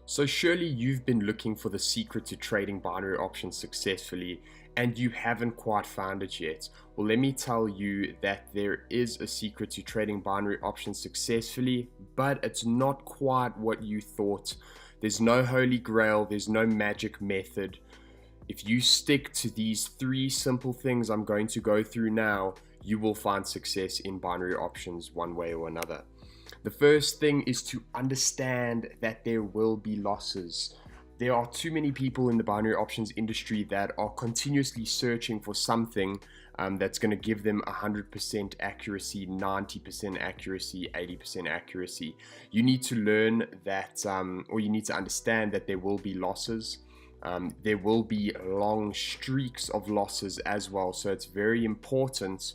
So surely you've been looking for the secret to trading binary options successfully and you haven't quite found it yet. Well, let me tell you that there is a secret to trading binary options successfully, but it's not quite what you thought. There's no holy grail, there's no magic method. If you stick to these three simple things I'm going to go through now, you will find success in binary options one way or another. The first thing is to understand that there will be losses. There are too many people in the binary options industry that are continuously searching for something that's going to give them 100% accuracy, 90% accuracy, 80% accuracy. You need to learn that, or you need to understand that there will be losses. There will be long streaks of losses as well. So it's very important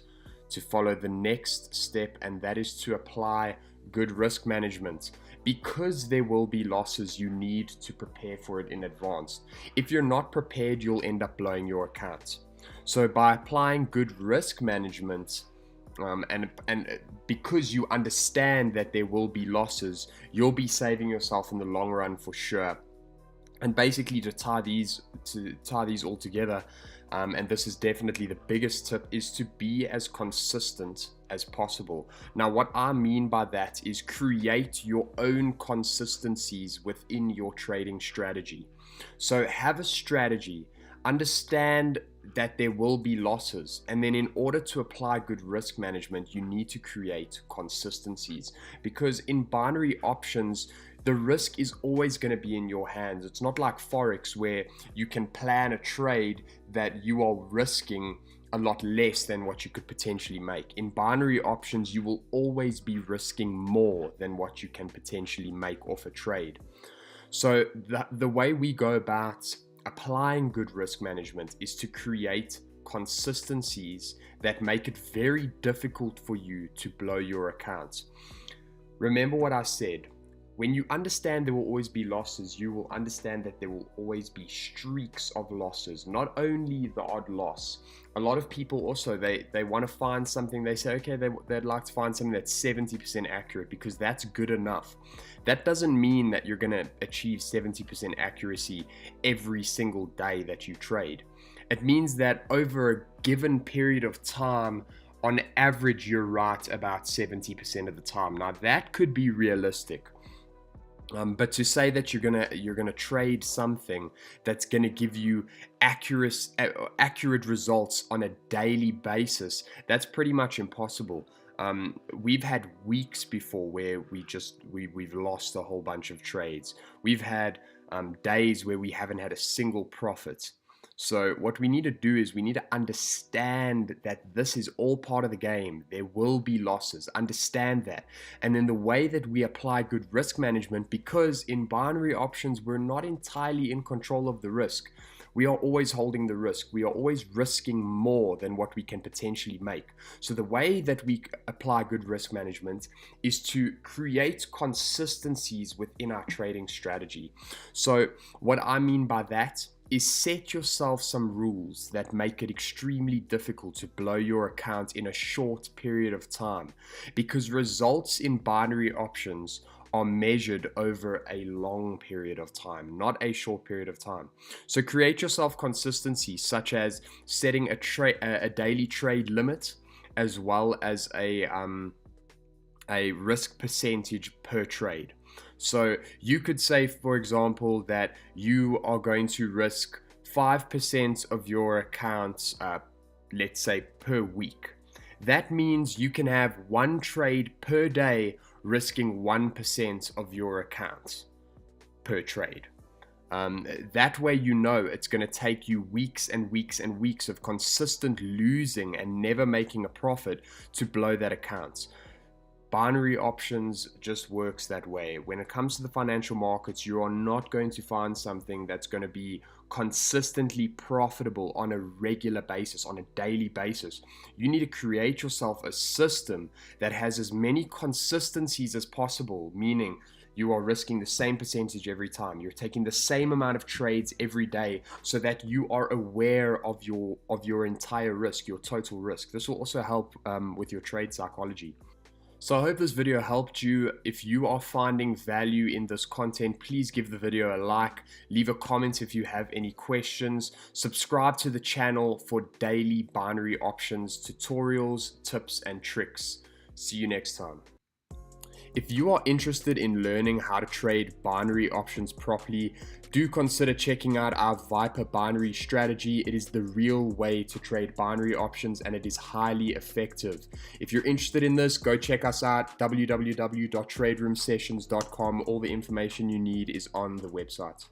to follow the next step, and that is to apply good risk management. Because there will be losses, you need to prepare for it in advance. If you're not prepared, you'll end up blowing your account. So by applying good risk management, and because you understand that there will be losses, you'll be saving yourself in the long run for sure. And basically to tie these all together, and this is definitely the biggest tip, is to be as consistent as possible. Now, what I mean by that is create your own consistencies within your trading strategy. So have a strategy, understand that there will be losses, and then in order to apply good risk management, you need to create consistencies, because in binary options, the risk is always going to be in your hands. It's not like forex where you can plan a trade that you are risking a lot less than what you could potentially make. In binary options, you will always be risking more than what you can potentially make off a trade. So the way we go about applying good risk management is to create consistencies that make it very difficult for you to blow your account. Remember what I said. When you understand there will always be losses, you will understand that there will always be streaks of losses, not only the odd loss. A lot of people also, they want to find something, they say, okay, they'd like to find something that's 70% accurate because that's good enough. That doesn't mean that you're going to achieve 70% accuracy every single day that you trade. It means that over a given period of time, on average, you're right about 70% of the time. Now, that could be realistic. But to say that you're gonna trade something that's gonna give you accurate results on a daily basis, that's pretty much impossible. We've had weeks before where we've lost a whole bunch of trades. We've had days where we haven't had a single profit. So what we need to do is we need to understand that this is all part of the game. There will be losses. Understand that. And then the way that we apply good risk management, because in binary options, we're not entirely in control of the risk. We are always holding the risk. We are always risking more than what we can potentially make. So the way that we apply good risk management is to create consistencies within our trading strategy. So what I mean by that is set yourself some rules that make it extremely difficult to blow your account in a short period of time, because results in binary options are measured over a long period of time, not a short period of time. So create yourself consistency, such as setting a daily trade limit, as well as a risk percentage per trade. So you could say, for example, that you are going to risk 5% of your accounts, let's say per week. That means you can have one trade per day risking 1% of your account per trade. That way, you know it's going to take you weeks and weeks and weeks of consistent losing and never making a profit to blow that account. Binary options just works that way. When it comes to the financial markets, you are not going to find something that's going to be consistently profitable on a regular basis, on a daily basis. You need to create yourself a system that has as many consistencies as possible, meaning you are risking the same percentage every time. You're taking the same amount of trades every day, so that you are aware of your entire risk, your total risk. This will also help with your trade psychology. So I hope this video helped you. If you are finding value in this content, please give the video a like, leave a comment if you have any questions, subscribe to the channel for daily binary options tutorials, tips, and tricks. See you next time. If you are interested in learning how to trade binary options properly, do consider checking out our Viper binary strategy. It is the real way to trade binary options and it is highly effective. If you're interested in this, go check us out, www.traderoomsessions.com. All the information you need is on the website.